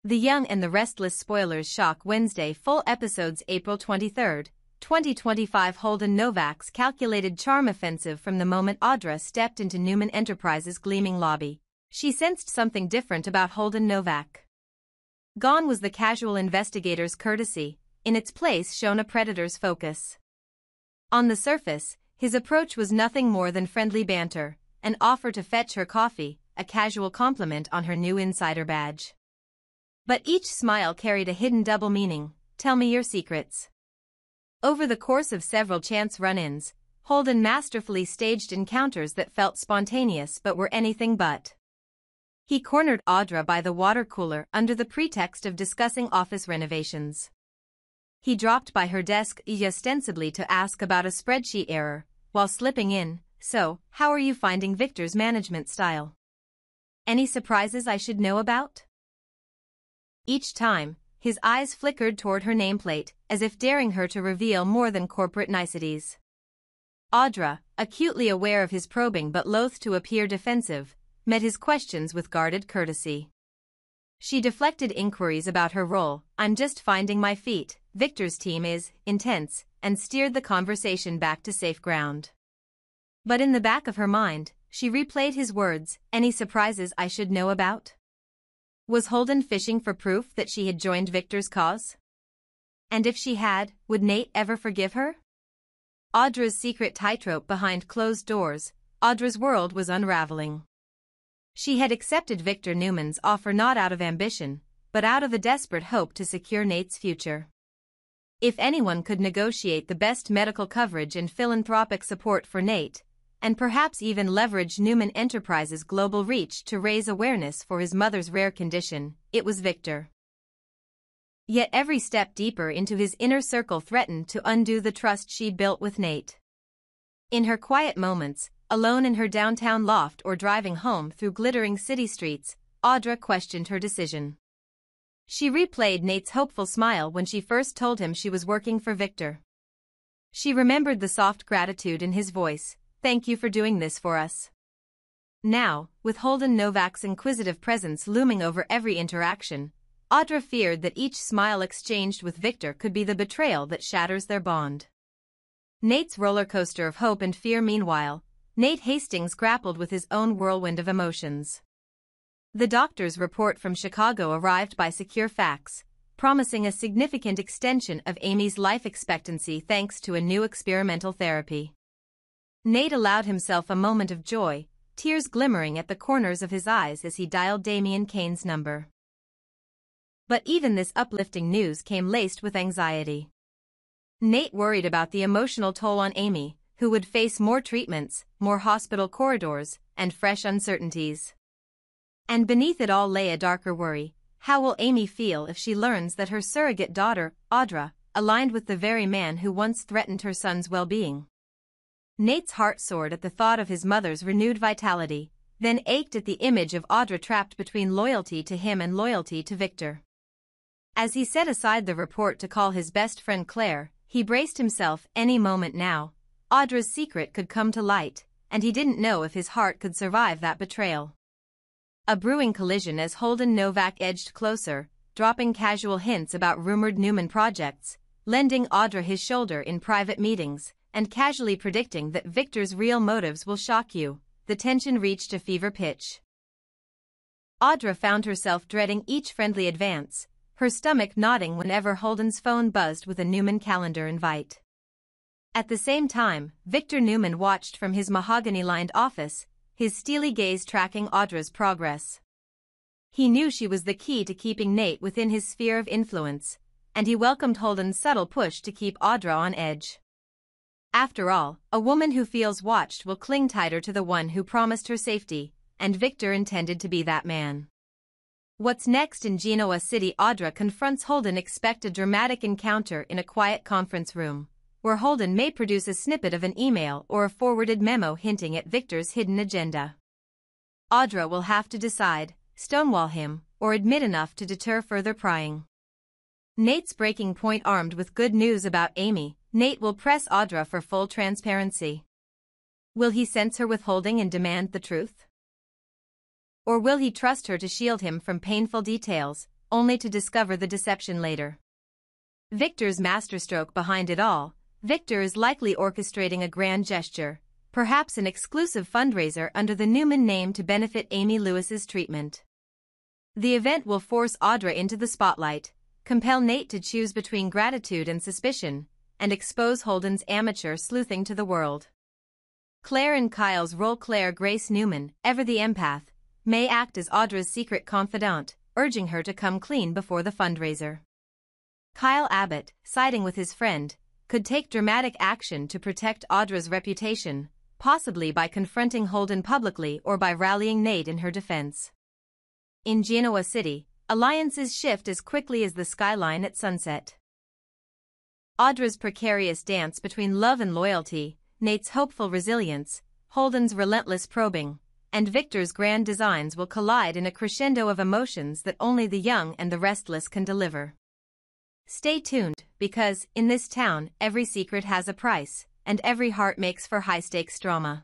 The Young and the Restless spoilers shock Wednesday full episodes April 23, 2025 Holden Novak's calculated charm offensive from the moment Audra stepped into Newman Enterprises' gleaming lobby. She sensed something different about Holden Novak. Gone was the casual investigator's courtesy, in its place shone a predator's focus. On the surface, his approach was nothing more than friendly banter, an offer to fetch her coffee, a casual compliment on her new insider badge. But each smile carried a hidden double meaning. Tell me your secrets. Over the course of several chance run-ins, Holden masterfully staged encounters that felt spontaneous but were anything but. He cornered Audra by the water cooler under the pretext of discussing office renovations. He dropped by her desk ostensibly to ask about a spreadsheet error, while slipping in, "So, how are you finding Victor's management style? Any surprises I should know about?" Each time, his eyes flickered toward her nameplate, as if daring her to reveal more than corporate niceties. Audra, acutely aware of his probing but loath to appear defensive, met his questions with guarded courtesy. She deflected inquiries about her role. "I'm just finding my feet, Victor's team is intense," and steered the conversation back to safe ground. But in the back of her mind, she replayed his words, "Any surprises I should know about?" Was Holden fishing for proof that she had joined Victor's cause? And if she had, would Nate ever forgive her? Audra's secret tightrope behind closed doors, Audra's world was unraveling. She had accepted Victor Newman's offer not out of ambition, but out of a desperate hope to secure Nate's future. If anyone could negotiate the best medical coverage and philanthropic support for Nate, and perhaps even leverage Newman Enterprises' global reach to raise awareness for his mother's rare condition, it was Victor. Yet every step deeper into his inner circle threatened to undo the trust she'd built with Nate. In her quiet moments, alone in her downtown loft or driving home through glittering city streets, Audra questioned her decision. She replayed Nate's hopeful smile when she first told him she was working for Victor. She remembered the soft gratitude in his voice. "Thank you for doing this for us." Now, with Holden Novak's inquisitive presence looming over every interaction, Audra feared that each smile exchanged with Victor could be the betrayal that shatters their bond. Nate's roller coaster of hope and fear. Meanwhile, Nate Hastings grappled with his own whirlwind of emotions. The doctor's report from Chicago arrived by secure fax, promising a significant extension of Amy's life expectancy thanks to a new experimental therapy. Nate allowed himself a moment of joy, tears glimmering at the corners of his eyes as he dialed Damian Kane's number. But even this uplifting news came laced with anxiety. Nate worried about the emotional toll on Amy, who would face more treatments, more hospital corridors, and fresh uncertainties. And beneath it all lay a darker worry: how will Amy feel if she learns that her surrogate daughter, Audra, aligned with the very man who once threatened her son's well-being? Nate's heart soared at the thought of his mother's renewed vitality, then ached at the image of Audra trapped between loyalty to him and loyalty to Victor. As he set aside the report to call his best friend Claire, he braced himself. Any moment now, Audra's secret could come to light, and he didn't know if his heart could survive that betrayal. A brewing collision as Holden Novak edged closer, dropping casual hints about rumored Newman projects, lending Audra his shoulder in private meetings, and casually predicting that Victor's real motives will shock you. The tension reached a fever pitch. Audra found herself dreading each friendly advance, her stomach knotting whenever Holden's phone buzzed with a Newman calendar invite. At the same time, Victor Newman watched from his mahogany-lined office, his steely gaze tracking Audra's progress. He knew she was the key to keeping Nate within his sphere of influence, and he welcomed Holden's subtle push to keep Audra on edge. After all, a woman who feels watched will cling tighter to the one who promised her safety, and Victor intended to be that man. What's next in Genoa City? Audra confronts Holden. Expect a dramatic encounter in a quiet conference room, where Holden may produce a snippet of an email or a forwarded memo hinting at Victor's hidden agenda. Audra will have to decide, stonewall him, or admit enough to deter further prying. Nate's breaking point. Armed with good news about Amy, Nate will press Audra for full transparency. Will he sense her withholding and demand the truth? Or will he trust her to shield him from painful details, only to discover the deception later. Victor's masterstroke behind it all. Victor is likely orchestrating a grand gesture, perhaps an exclusive fundraiser under the Newman name to benefit Amy Lewis's treatment. The event will force Audra into the spotlight, compel Nate to choose between gratitude and suspicion, and expose Holden's amateur sleuthing to the world. Claire in Kyle's role, Claire Grace Newman, ever the empath, may act as Audra's secret confidant, urging her to come clean before the fundraiser. Kyle Abbott, siding with his friend, could take dramatic action to protect Audra's reputation, possibly by confronting Holden publicly or by rallying Nate in her defense. In Genoa City, alliances shift as quickly as the skyline at sunset. Audra's precarious dance between love and loyalty, Nate's hopeful resilience, Holden's relentless probing, and Victor's grand designs will collide in a crescendo of emotions that only the young and the restless can deliver. Stay tuned, because, in this town, every secret has a price, and every heart makes for high-stakes drama.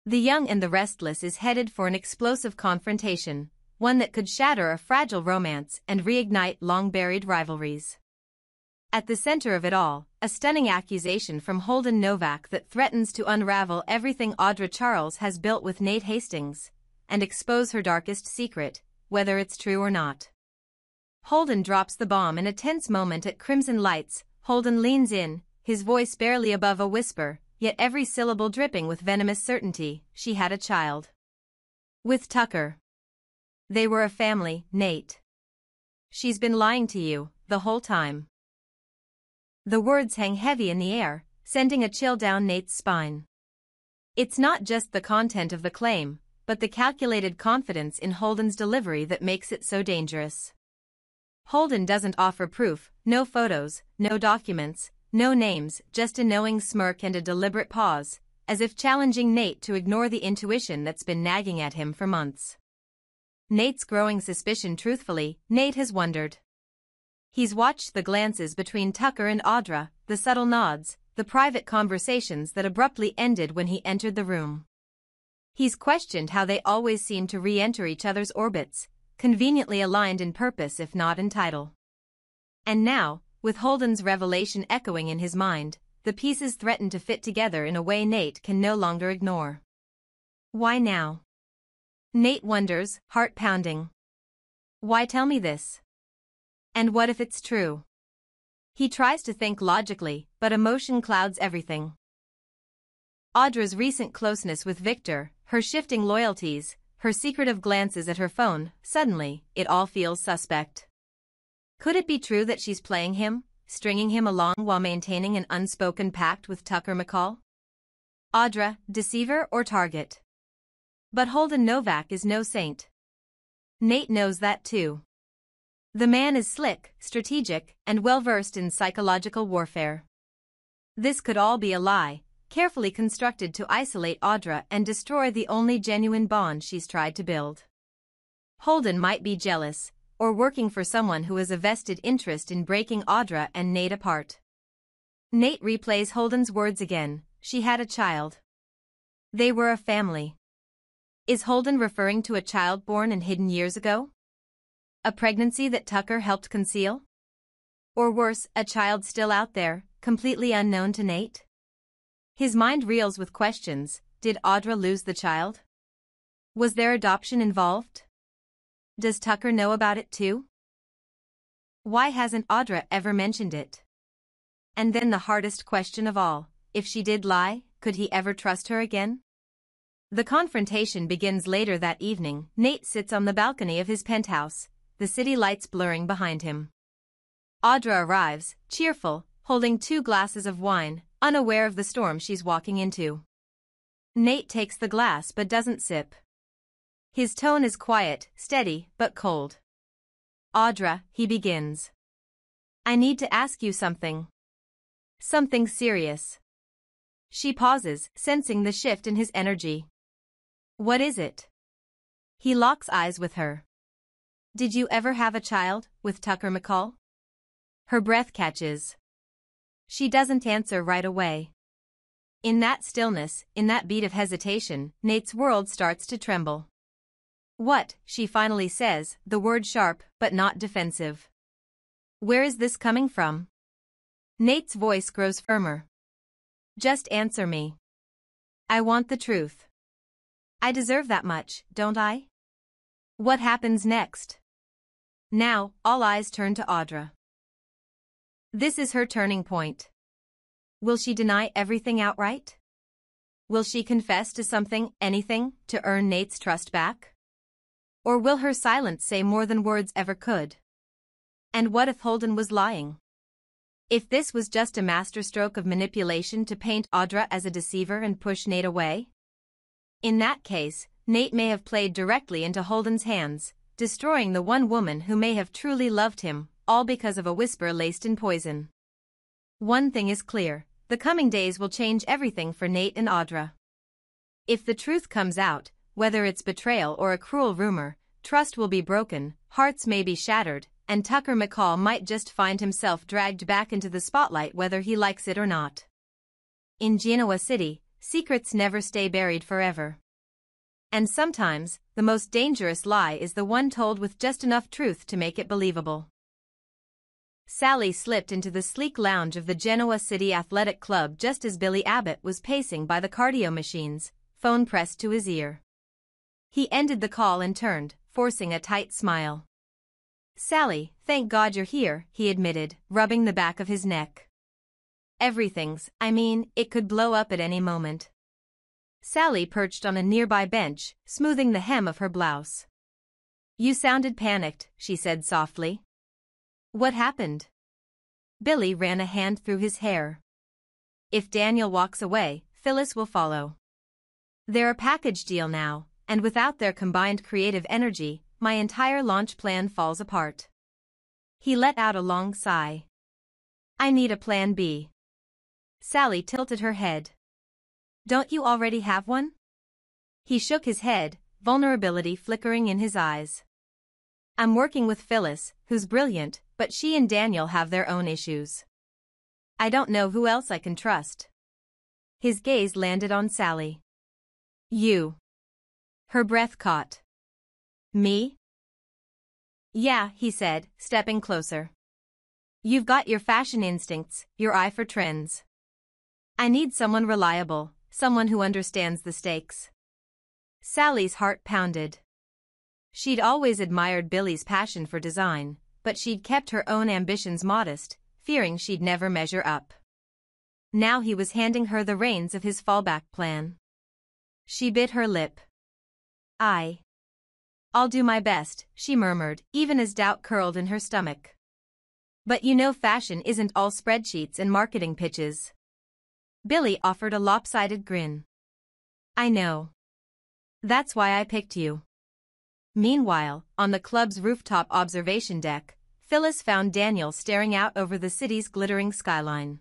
The Young and the Restless is headed for an explosive confrontation, one that could shatter a fragile romance and reignite long-buried rivalries. At the center of it all, a stunning accusation from Holden Novak that threatens to unravel everything Audra Charles has built with Nate Hastings, and expose her darkest secret, whether it's true or not. Holden drops the bomb in a tense moment at Crimson Lights. Holden leans in, his voice barely above a whisper, yet every syllable dripping with venomous certainty. She had a child. With Tucker. They were a family, Nate. She's been lying to you, the whole time. The words hang heavy in the air, sending a chill down Nate's spine. It's not just the content of the claim, but the calculated confidence in Holden's delivery that makes it so dangerous. Holden doesn't offer proof, no photos, no documents, no names, just a knowing smirk and a deliberate pause, as if challenging Nate to ignore the intuition that's been nagging at him for months. Nate's growing suspicion. Truthfully, Nate has wondered. He's watched the glances between Tucker and Audra, the subtle nods, the private conversations that abruptly ended when he entered the room. He's questioned how they always seem to re-enter each other's orbits, conveniently aligned in purpose if not in title. And now, with Holden's revelation echoing in his mind, the pieces threaten to fit together in a way Nate can no longer ignore. Why now? Nate wonders, heart pounding. Why tell me this? And what if it's true? He tries to think logically, but emotion clouds everything. Audra's recent closeness with Victor, her shifting loyalties, her secretive glances at her phone, suddenly, it all feels suspect. Could it be true that she's playing him, stringing him along while maintaining an unspoken pact with Tucker McCall? Audra, deceiver or target? But Holden Novak is no saint. Nate knows that too. The man is slick, strategic, and well-versed in psychological warfare. This could all be a lie, carefully constructed to isolate Audra and destroy the only genuine bond she's tried to build. Holden might be jealous, or working for someone who has a vested interest in breaking Audra and Nate apart. Nate replays Holden's words again, she had a child. They were a family. Is Holden referring to a child born and hidden years ago? A pregnancy that Tucker helped conceal? Or worse, a child still out there, completely unknown to Nate? His mind reels with questions. Did Audra lose the child? Was there adoption involved? Does Tucker know about it too? Why hasn't Audra ever mentioned it? And then the hardest question of all, if she did lie, could he ever trust her again? The confrontation begins later that evening. Nate sits on the balcony of his penthouse, the city lights blurring behind him. Audra arrives, cheerful, holding 2 glasses of wine, unaware of the storm she's walking into. Nate takes the glass but doesn't sip. His tone is quiet, steady, but cold. Audra, he begins. I need to ask you something. Something serious. She pauses, sensing the shift in his energy. What is it? He locks eyes with her. Did you ever have a child, with Tucker McCall? Her breath catches. She doesn't answer right away. In that stillness, in that beat of hesitation, Nate's world starts to tremble. What, she finally says, the word sharp but not defensive. Where is this coming from? Nate's voice grows firmer. Just answer me. I want the truth. I deserve that much, don't I? What happens next? Now, all eyes turn to Audra. This is her turning point. Will she deny everything outright? Will she confess to something, anything, to earn Nate's trust back? Or will her silence say more than words ever could? And what if Holden was lying? If this was just a masterstroke of manipulation to paint Audra as a deceiver and push Nate away? In that case, Nate may have played directly into Holden's hands, destroying the one woman who may have truly loved him, all because of a whisper laced in poison. One thing is clear, the coming days will change everything for Nate and Audra. If the truth comes out, whether it's betrayal or a cruel rumor, trust will be broken, hearts may be shattered, and Tucker McCall might just find himself dragged back into the spotlight whether he likes it or not. In Genoa City, secrets never stay buried forever. And sometimes, the most dangerous lie is the one told with just enough truth to make it believable. Sally slipped into the sleek lounge of the Genoa City Athletic Club just as Billy Abbott was pacing by the cardio machines, phone pressed to his ear. He ended the call and turned, forcing a tight smile. Sally, thank God you're here, he admitted, rubbing the back of his neck. It could blow up at any moment. Sally perched on a nearby bench, smoothing the hem of her blouse. You sounded panicked, she said softly. What happened? Billy ran a hand through his hair. If Daniel walks away, Phyllis will follow. They're a package deal now, and without their combined creative energy, my entire launch plan falls apart. He let out a long sigh. I need a plan B. Sally tilted her head. Don't you already have one? He shook his head, vulnerability flickering in his eyes. I'm working with Phyllis, who's brilliant, but she and Daniel have their own issues. I don't know who else I can trust. His gaze landed on Sally. You. Her breath caught. Me? Yeah, he said, stepping closer. You've got your fashion instincts, your eye for trends. I need someone reliable, someone who understands the stakes. Sally's heart pounded. She'd always admired Billy's passion for design, but she'd kept her own ambitions modest, fearing she'd never measure up. Now he was handing her the reins of his fallback plan. She bit her lip. I'll do my best, she murmured, even as doubt curled in her stomach. But you know fashion isn't all spreadsheets and marketing pitches. Billy offered a lopsided grin. I know. That's why I picked you. Meanwhile, on the club's rooftop observation deck, Phyllis found Daniel staring out over the city's glittering skyline.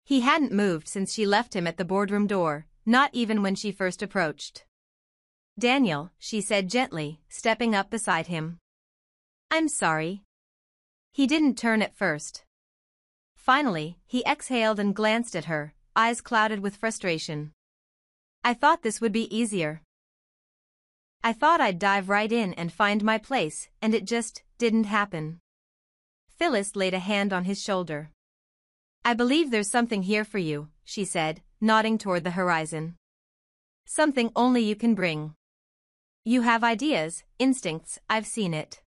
He hadn't moved since she left him at the boardroom door, not even when she first approached. Daniel, she said gently, stepping up beside him. I'm sorry. He didn't turn at first. Finally, he exhaled and glanced at her, eyes clouded with frustration. I thought this would be easier. I thought I'd dive right in and find my place, and it just didn't happen. Phyllis laid a hand on his shoulder. I believe there's something here for you, she said, nodding toward the horizon. Something only you can bring. You have ideas, instincts, I've seen it.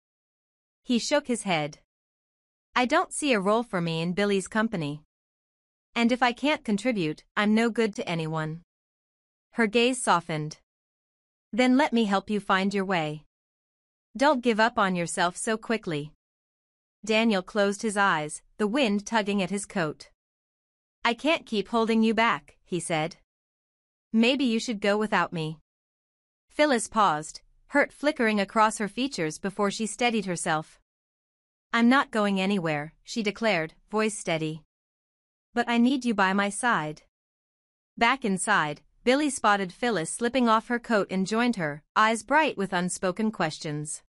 He shook his head. I don't see a role for me in Billy's company. And if I can't contribute, I'm no good to anyone. Her gaze softened. Then let me help you find your way. Don't give up on yourself so quickly. Daniel closed his eyes, the wind tugging at his coat. I can't keep holding you back, he said. Maybe you should go without me. Phyllis paused, hurt flickering across her features before she steadied herself. I'm not going anywhere, she declared, voice steady. But I need you by my side. Back inside, Billy spotted Phyllis slipping off her coat and joined her, eyes bright with unspoken questions.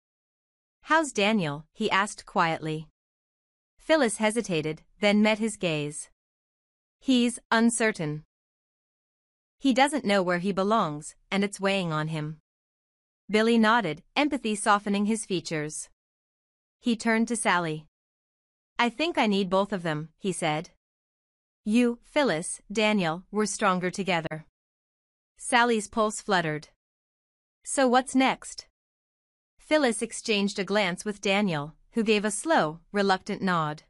How's Daniel? He asked quietly. Phyllis hesitated, then met his gaze. He's uncertain. He doesn't know where he belongs, and it's weighing on him. Billy nodded, empathy softening his features. He turned to Sally. I think I need both of them, he said. You, Phyllis, Daniel, were stronger together. Sally's pulse fluttered. So what's next? Phyllis exchanged a glance with Daniel, who gave a slow, reluctant nod.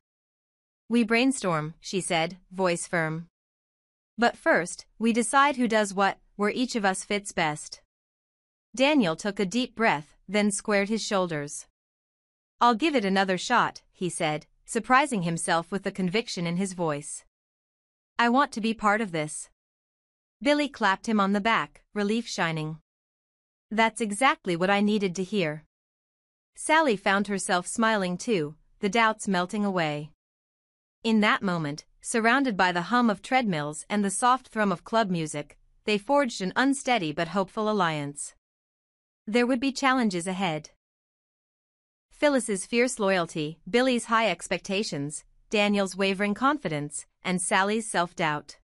We brainstorm, she said, voice firm. But first, we decide who does what, where each of us fits best. Daniel took a deep breath, then squared his shoulders. I'll give it another shot, he said, surprising himself with the conviction in his voice. I want to be part of this. Billy clapped him on the back, relief shining. That's exactly what I needed to hear. Sally found herself smiling too, the doubts melting away. In that moment, surrounded by the hum of treadmills and the soft thrum of club music, they forged an unsteady but hopeful alliance. There would be challenges ahead. Phyllis's fierce loyalty, Billy's high expectations, Daniel's wavering confidence, and Sally's self-doubt.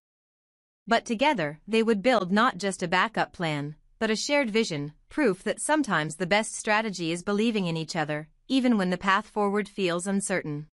But together, they would build not just a backup plan, but a shared vision, proof that sometimes the best strategy is believing in each other, even when the path forward feels uncertain.